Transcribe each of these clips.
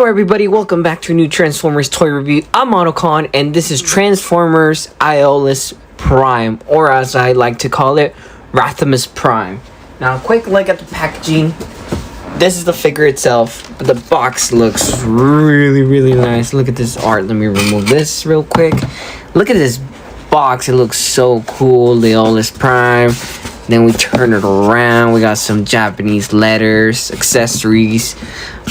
everybody, welcome back to a new Transformers toy review. I'm Monocon, and this is Transformers Liolaeus Prime, or as I like to call it, Rathalos Prime. Now, a quick look at the packaging. This is the figure itself, but the box looks really nice. Look at this art. Let me remove this real quick. Look at this box. It looks so cool. Liolaeus Prime. Then we turn it around. We got some Japanese letters, accessories,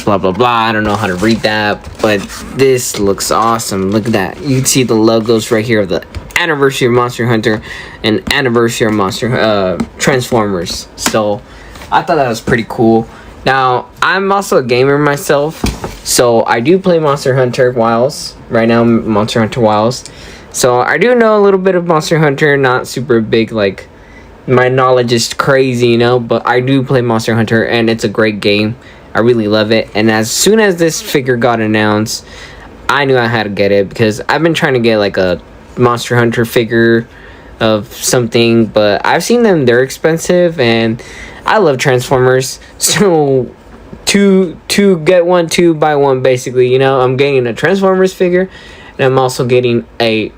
blah blah blah. I don't know how to read that, but this looks awesome. Look at that. You can see the logos right here of the anniversary of Monster Hunter and anniversary of Monster Transformers. So I thought that was pretty cool. Now I'm also a gamer myself, so I do play Monster Hunter Wilds right now. Monster Hunter Wilds. So I do know a little bit of Monster Hunter. Not super big, like. My knowledge is crazy, you know, but I do play Monster Hunter, and it's a great game. I really love it, and as soon as this figure got announced, I knew I had to get it, because I've been trying to get, like, a Monster Hunter figure of something, but I've seen them, they're expensive, and I love Transformers, so to get one, two buy one, basically, you know. I'm getting a Transformers figure, and I'm also getting a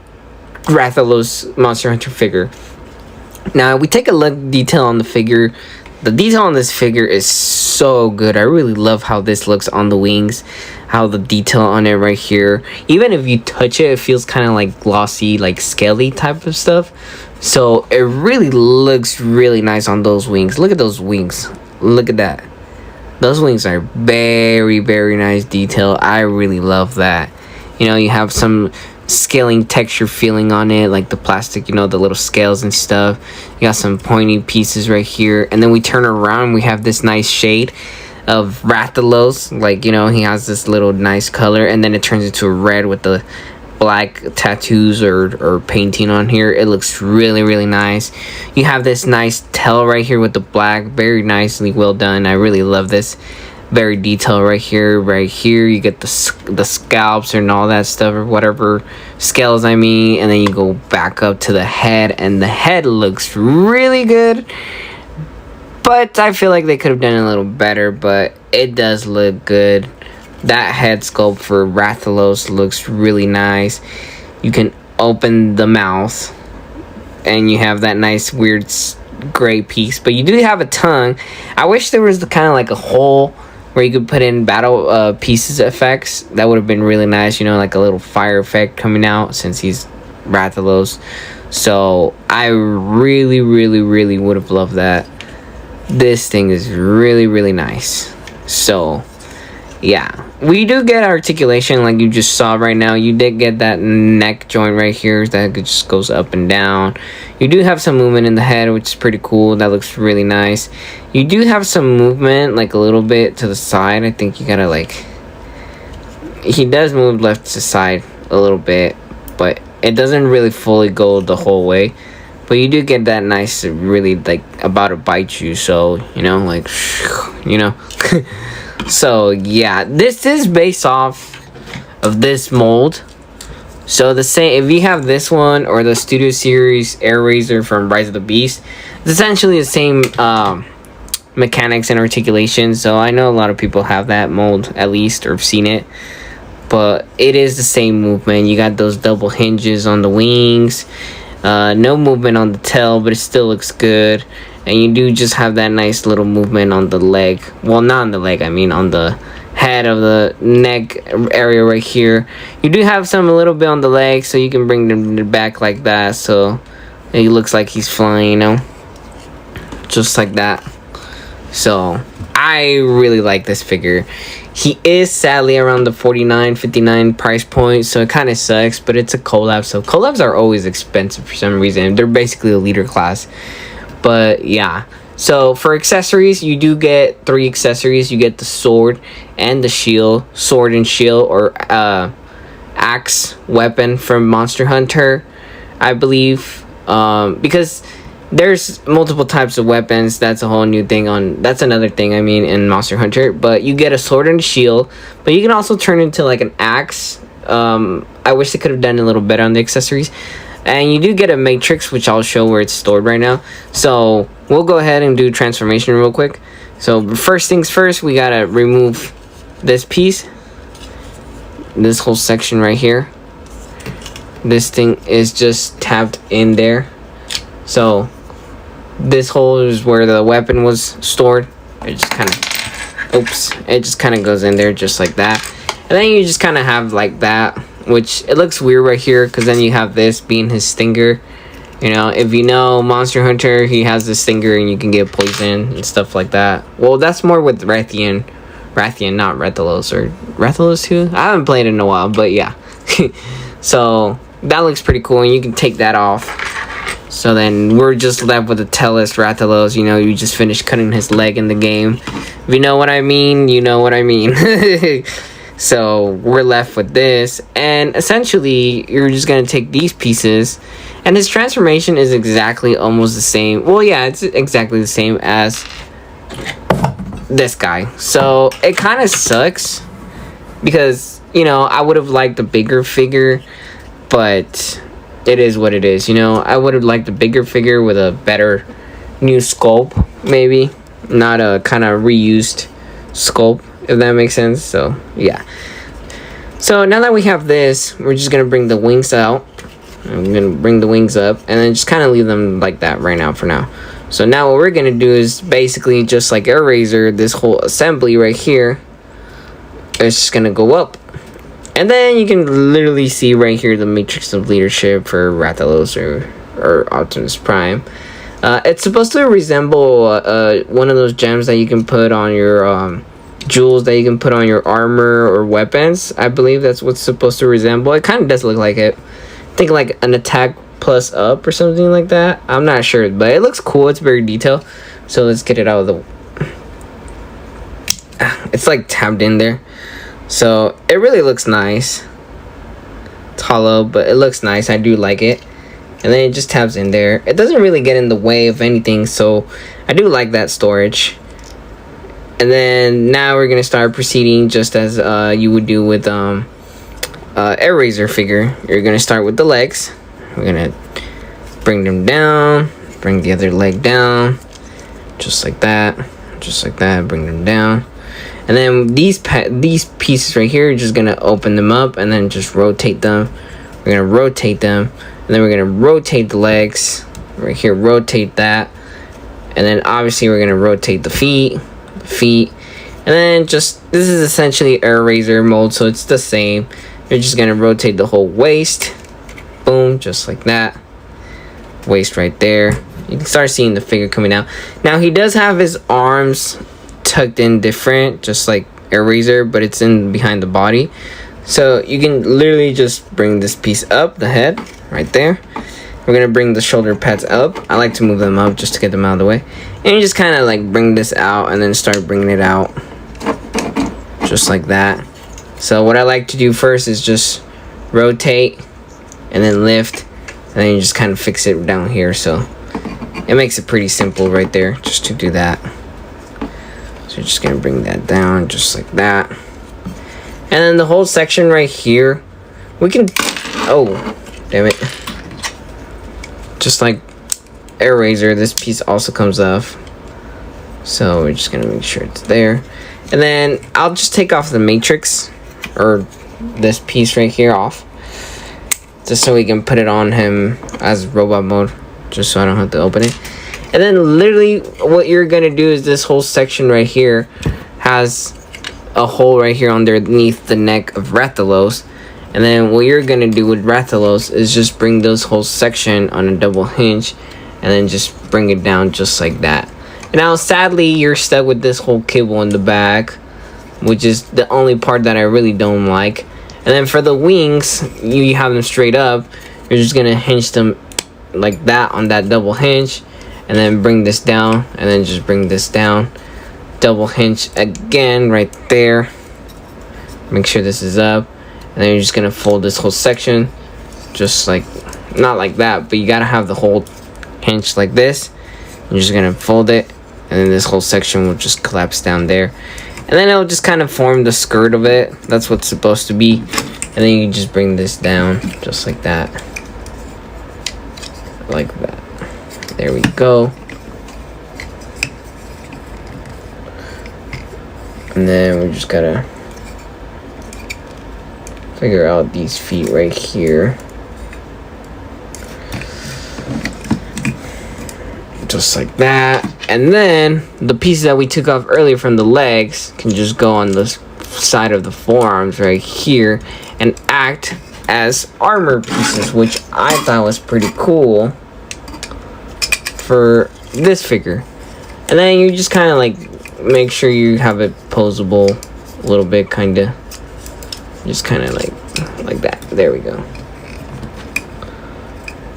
Rathalos Monster Hunter figure. Now, we take a look at detail on the figure. The detail on this figure is so good. I really love how this looks on the wings. How the detail on it right here. Even if you touch it, it feels kind of like glossy, like scaly type of stuff. So, it really looks really nice on those wings. Look at those wings. Look at that. Those wings are very nice detail. I really love that. You know, you have some scaling texture feeling on it, like the plastic, you know, the little scales and stuff. You got some pointy pieces right here, and then we turn around, we have this nice shade of Rathalos, like, you know, he has this little nice color, and then it turns into a red with the black tattoos or painting on here. It looks really nice. You have this nice tail right here with the black, very nicely well done. I really love this. Very detailed right here. You get the scalps and all that stuff, or whatever scales I mean, and then you go back up to the head, and the head looks really good, but I feel like they could have done it a little better, but it does look good. That head sculpt for Rathalos looks really nice. You can open the mouth, and you have that nice weird gray piece, but you do have a tongue. I wish there was the kind of like a hole where you could put in battle pieces effects. That would have been really nice, you know, like a little fire effect coming out, since he's Rathalos. So I really would have loved that. This thing is really nice. So yeah, we do get articulation like you just saw right now. You did get that neck joint right here that just goes up and down. You do have some movement in the head, which is pretty cool. That looks really nice. You do have some movement, like a little bit to the side. I think you gotta, like, he does move left to side a little bit, but it doesn't really fully go the whole way. But you do get that nice, really, like, about to bite you. So, you know, like, you know. So yeah, this is based off of this mold. So the same, if you have this one or the Studio Series Airazor from Rise of the Beast, it's essentially the same mechanics and articulation. So I know a lot of people have that mold at least, or have seen it, but it is the same movement. You got those double hinges on the wings, no movement on the tail, but it still looks good. And you do just have that nice little movement on the leg. Well, not on the leg, I mean on the head of the neck area right here. You do have some a little bit on the leg, so you can bring them back like that, so it looks like he's flying, you know, just like that. So I really like this figure. He is sadly around the $49-$59 price point, so it kind of sucks, but it's a collab, so collabs are always expensive for some reason. They're basically a leader class. But yeah, so for accessories, you do get 3 accessories. You get the sword and the shield, sword and shield, or axe weapon from Monster Hunter, I believe, because there's multiple types of weapons. That's a whole new thing that's another thing, I mean, in Monster Hunter. But you get a sword and a shield, but you can also turn into like an axe. I wish they could have done a little better on the accessories. And you do get a matrix, which I'll show where it's stored right now. So we'll go ahead and do transformation real quick. So first things first, we gotta remove this piece. this whole section right here, this thing is just tapped in there. So this hole is where the weapon was stored. It just kind of, oops, it just kind of goes in there just like that. And then you just kind of have like that, which it looks weird right here because then you have this being his stinger. You know, if you know Monster Hunter, he has this stinger and you can get poison and stuff like that. Well, that's more with Rathian, not Rathalos, or Rathalos too. I haven't played it in a while, but yeah. So that looks pretty cool, and you can take that off. So then we're just left with the tailless Rathalos. You know, you just finished cutting his leg in the game. If you know what I mean, you know what I mean. So we're left with this, and essentially you're just gonna take these pieces, and his transformation is exactly almost the same. Well, yeah, it's exactly the same as this guy. So it kind of sucks because, you know, I would have liked a bigger figure, but it is what it is. You know, I would have liked a bigger figure with a better new sculpt, maybe not a kind of reused sculpt, if that makes sense. So yeah, so now that we have this, we're just gonna bring the wings out. I'm gonna bring the wings up and then just kind of leave them like that right now for now. So now what we're gonna do is basically just like Airazor, this whole assembly right here, it's just gonna go up. And then you can literally see right here the matrix of leadership for Rathalos or Optimus Prime. It's supposed to resemble one of those gems that you can put on your jewels that you can put on your armor or weapons. I believe that's what's supposed to resemble. It kind of does look like it. I think like an attack plus up or something like that. I'm not sure, but it looks cool. It's very detailed. So let's get it out of the... It's like tabbed in there. So it really looks nice. It's hollow, but it looks nice. I do like it. And then it just tabs in there. It doesn't really get in the way of anything, so I do like that storage. And then now we're gonna start proceeding just as you would do with Airazor figure. You're gonna start with the legs. We're gonna bring them down, bring the other leg down, just like that, bring them down. And then these pieces right here, you're just gonna open them up and then just rotate them. We're gonna rotate them, and then we're gonna rotate the legs right here, rotate that, and then obviously we're gonna rotate the feet, and then just, this is essentially Airazor mold, so it's the same. You're just gonna rotate the whole waist, boom, just like that. Waist right there. You can start seeing the figure coming out. Now he does have his arms tucked in different, just like Airazor, but it's in behind the body. So you can literally just bring this piece up, the head right there. We're gonna bring the shoulder pads up. I like to move them up just to get them out of the way. And you just kind of like bring this out and then start bringing it out just like that. So what I like to do first is just rotate and then lift, and then you just kind of fix it down here. So it makes it pretty simple right there just to do that. So you're just gonna bring that down just like that. And then the whole section right here, we can, oh, damn it. Just like Airazor, this piece also comes off. So we're just gonna make sure it's there. And then I'll just take off the matrix, or this piece right here off, just so we can put it on him as robot mode, just so I don't have to open it. And then literally what you're gonna do is this whole section right here has a hole right here underneath the neck of Rathalos. And then what you're gonna do with Rathalos is just bring this whole section on a double hinge and then just bring it down just like that. Now sadly you're stuck with this whole cable in the back, which is the only part that I really don't like. And then for the wings, you have them straight up. You're just gonna hinge them like that on that double hinge, and then bring this down, and then just bring this down, double hinge again right there. Make sure this is up, and then you're just gonna fold this whole section, just like, not like that, but you gotta have the whole hinge like this. You're just gonna fold it, and then this whole section will just collapse down there, and then it'll just kind of form the skirt of it. That's what's supposed to be. And then you just bring this down just like that, like that. There we go. And then we just gotta figure out these feet right here. Just like that. And then the pieces that we took off earlier from the legs can just go on the side of the forearms right here and act as armor pieces, which I thought was pretty cool for this figure. And then you just kind of like make sure you have it posable a little bit, kind of just kind of like that. There we go.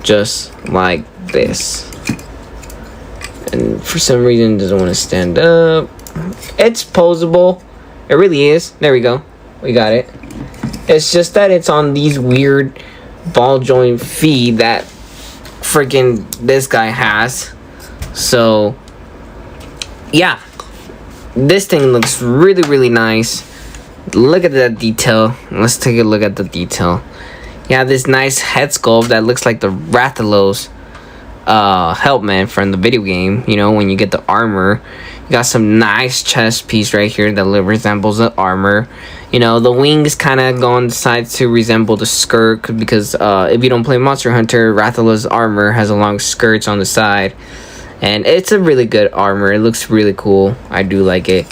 Just like this. And for some reason it doesn't want to stand up. It's posable. It really is. There we go. We got it. It's just that it's on these weird ball joint feet that freaking this guy has. So yeah, this thing looks really, really nice. Look at that detail. Let's take a look at the detail. You have this nice head sculpt that looks like the Rathalos helmet from the video game. You know, when you get the armor, you got some nice chest piece right here that resembles the armor. You know, the wings kind of go on the sides to resemble the skirt, because if you don't play Monster Hunter, Rathalos armor has a long skirts on the side, and it's a really good armor. It looks really cool. I do like it.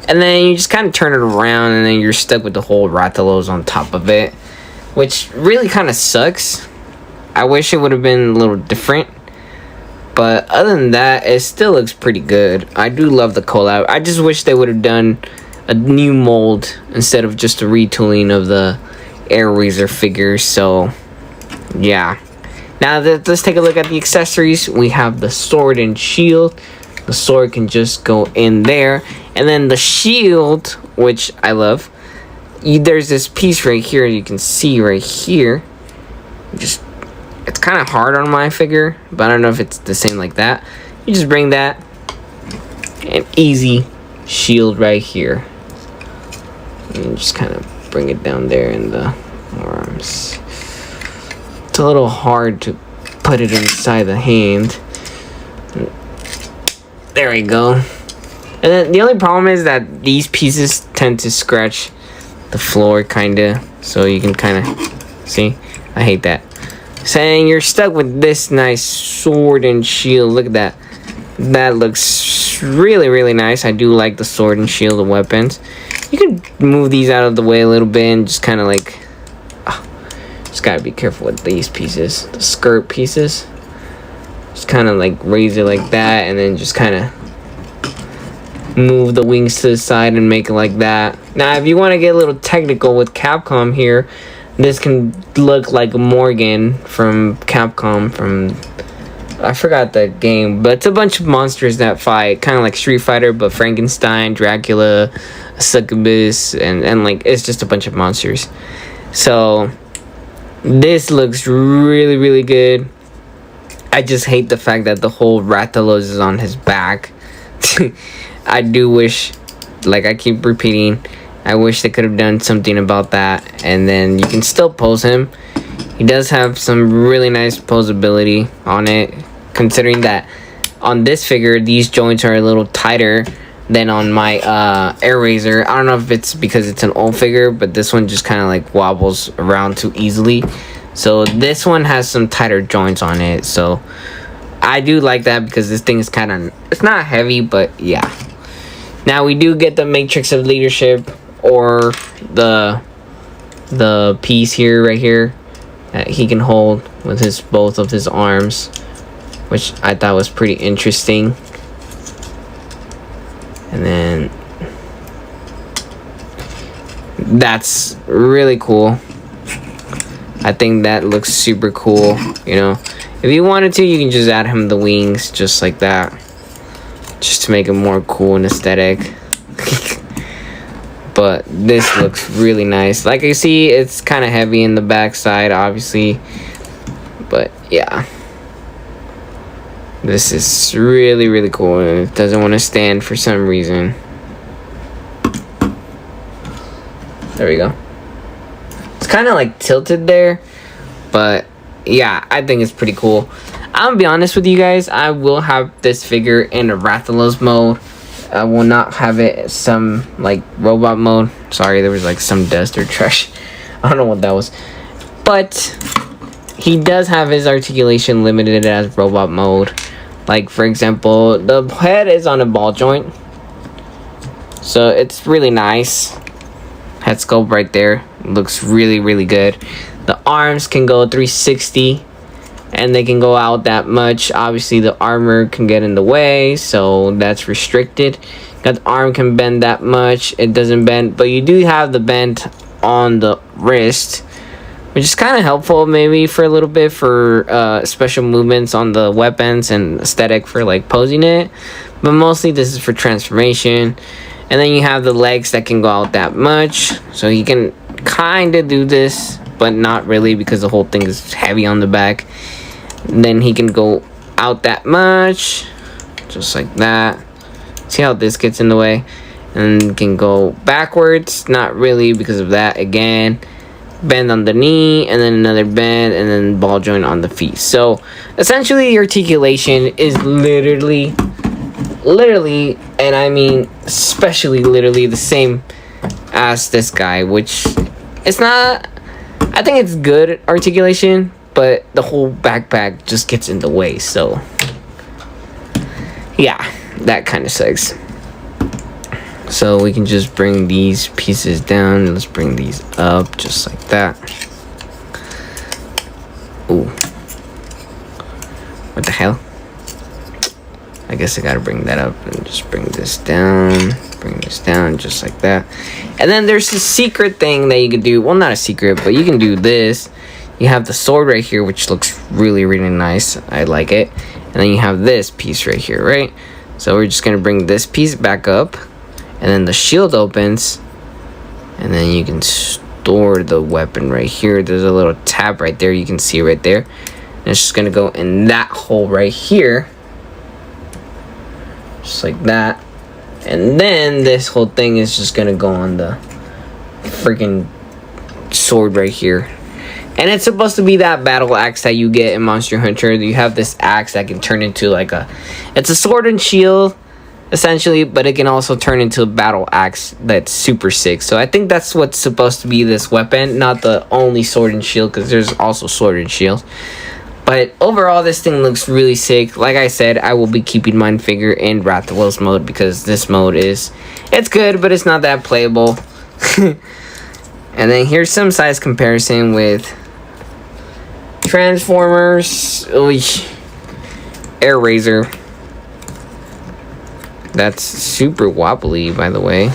And then you just kind of turn it around, and then you're stuck with the whole Rathalos on top of it, which really kind of sucks. I wish it would have been a little different. But other than that, it still looks pretty good. I do love the collab. I just wish they would have done a new mold instead of just a retooling of the Airazor figures. So, yeah. Now, let's take a look at the accessories. We have the sword and shield. The sword can just go in there. And then the shield, which I love. There's this piece right here you can see right here. It's kind of hard on my figure, but I don't know if it's the same like that. You just bring that, and easy shield right here. And you just kind of bring it down there in the arms. It's a little hard to put it inside the hand. There we go. And then the only problem is that these pieces tend to scratch the floor, kind of. So you can kind of see. I hate that. Saying you're stuck with this nice sword and shield. Look at that. That looks really, really nice. I do like the sword and shield, the weapons. You can move these out of the way a little bit and just kind of like... just gotta be careful with these pieces. The skirt pieces. Just kind of like raise it like that, and then just kind of move the wings to the side and make it like that. Now, if you want to get a little technical with Capcom here, this can look like Morgan from Capcom, from... I forgot the game, but it's a bunch of monsters that fight, kind of like Street Fighter, but Frankenstein, Dracula, Succubus, and like, it's just a bunch of monsters. So, this looks really, really good. I just hate the fact that the whole Rathalos is on his back. I do wish, like I keep repeating, I wish they could have done something about that. And then you can still pose him. He does have some really nice posability on it, considering that on this figure, these joints are a little tighter than on my Airazor. I don't know if it's because it's an old figure, but this one just kind of like wobbles around too easily. So this one has some tighter joints on it. So I do like that, because this thing is kind of, it's not heavy, but yeah. Now we do get the Matrix of Leadership, or the piece here, right here, that he can hold with his both of his arms, which I thought was pretty interesting. And then that's really cool. I think that looks super cool. You know, if you wanted to, you can just add him the wings just like that, just to make it more cool and aesthetic. But this looks really nice. Like I see, it's kind of heavy in the back side, obviously. But yeah, this is really, really cool. And it doesn't want to stand for some reason. There we go. It's kind of like tilted there, but yeah, I think it's pretty cool. I'm gonna be honest with you guys, I will have this figure in a Rathalos mode. I will not have it some like robot mode. Sorry, there was like some dust or trash I don't know what that was. But he does have his articulation limited as robot mode. Like, for example, the head is on a ball joint. So it's really nice. Head sculpt right there. Looks really, really good. The arms can go 360. And they can go out that much. Obviously, the armor can get in the way. So that's restricted. Got the arm can bend that much. It doesn't bend. But you do have the bend on the wrist, which is kind of helpful maybe for a little bit for special movements on the weapons and aesthetic for like posing it. But mostly this is for transformation. And then you have the legs that can go out that much. So you can kind of do this, but not really because the whole thing is heavy on the back. And then he can go out that much. Just like that. See how this gets in the way? And can go backwards. Not really because of that again. Bend on the knee, and then another bend, and then ball joint on the feet. So essentially the articulation is literally, and I mean especially literally the same as this guy, which it's not, I think it's good articulation, but the whole backpack just gets in the way. So yeah, that kind of sucks. So we can just bring these pieces down. Let's bring these up just like that. Ooh. What the hell? I guess I gotta bring that up and just bring this down. Bring this down just like that. And then there's a secret thing that you can do. Well, not a secret, but you can do this. You have the sword right here, which looks really, really nice. I like it. And then you have this piece right here, right? So we're just gonna bring this piece back up. And then the shield opens, and then you can store the weapon right here. There's a little tab right there, you can see right there. And it's just gonna go in that hole right here, just like that. And then this whole thing is just gonna go on the freaking sword right here. And it's supposed to be that battle axe that you get in Monster Hunter. You have this axe that can turn into like it's a sword and shield essentially, but it can also turn into a battle axe that's super sick. So I think that's what's supposed to be this weapon, not the only sword and shield, because there's also sword and shield. But overall, this thing looks really sick. Like I said, I will be keeping mine figure in Rathalos mode because this mode it's good, but it's not that playable. And then here's some size comparison with Transformers Airazor. That's super wobbly, by the way.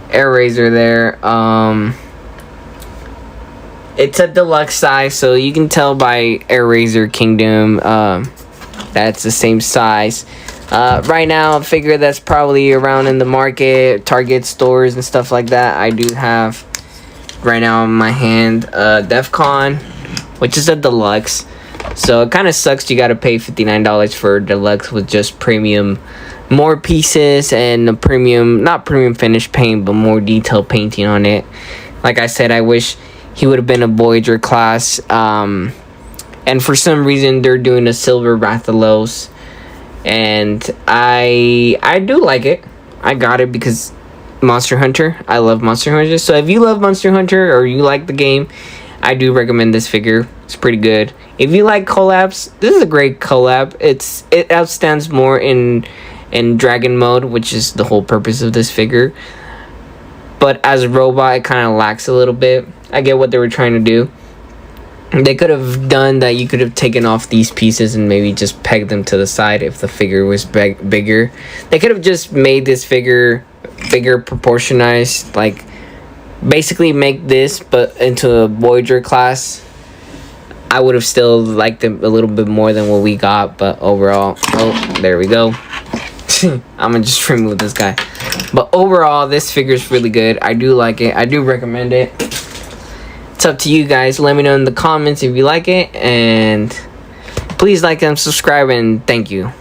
Airazor there. It's a deluxe size, so you can tell by Airazor Kingdom that's the same size. Right now, I figure that's probably around in the market, Target stores and stuff like that. I do have right now in my hand Defcon, which is a deluxe. So it kind of sucks you gotta pay $59 for deluxe with just premium, more pieces and a premium, not premium finish paint, but more detailed painting on it. Like I said, I wish he would have been a Voyager class. And for some reason they're doing a silver Rathalos, and I do like it. I got it because Monster Hunter. I love Monster Hunter. So if you love Monster Hunter or you like the game, I do recommend this figure. It's pretty good. If you like collabs, this is a great collab. It outstands more in dragon mode, which is the whole purpose of this figure. But as a robot, it kind of lacks a little bit. I get what they were trying to do. They could have done that. You could have taken off these pieces and maybe just pegged them to the side if the figure was bigger. They could have just made this figure bigger, proportionized, like basically make this but into a Voyager class. I would have still liked them a little bit more than what we got, but overall, oh, there we go. I'm gonna just remove this guy. But overall, this figure is really good. I do like it. I do recommend it. It's up to you guys. Let me know in the comments if you like it, and please like and subscribe, and thank you.